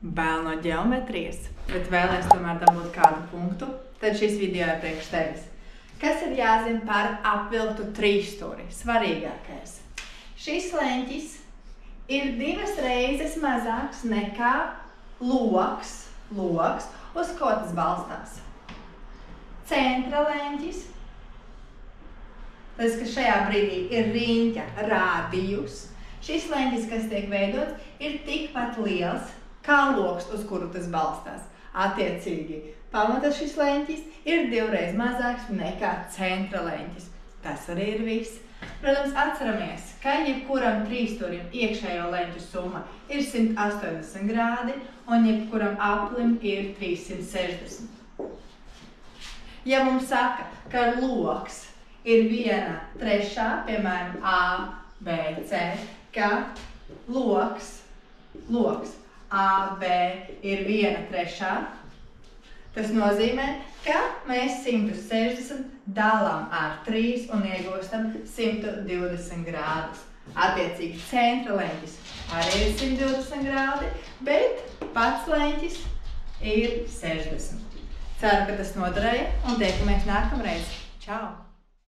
Bail no ģeometrijas, bet vēlies tomēr dabūt kādu punktu, tad šis video ir priekš tevis. Kas ir jāzina par apvilktu trīsstūri? Svarīgākais. Šis leņķis ir 2 reizes mazāks nekā loks, uz ko tas balstās. Centra leņķis, tas, kas šajā brīdī ir riņķa rādījus. Šis leņķis, kas tiek veidots, ir tikpat liels kā loks, uz kuru tas balstās. Attiecīgi, pamata šis leņķis ir 2 reizes mazāks nekā centra leņķis. Tas arī ir viss. Protams, atceramies, ka jebkuram trīsstūrim iekšējo leņķu summa ir 180 grādi un jebkuram aplim ir 360. Ja mums saka, ka loks ir 1/3, piemēram, A, B, C, ka loks A, B ir 1/3, tas nozīmē, ka mēs 160 dalām ar 3 un iegūstam 120 grādus. Attiecīgi, centra leņķis arī ir 120 grādi, bet pats leņķis ir 60. Ceru, ka tas noderēja un tiekamies nākamreiz. Čau!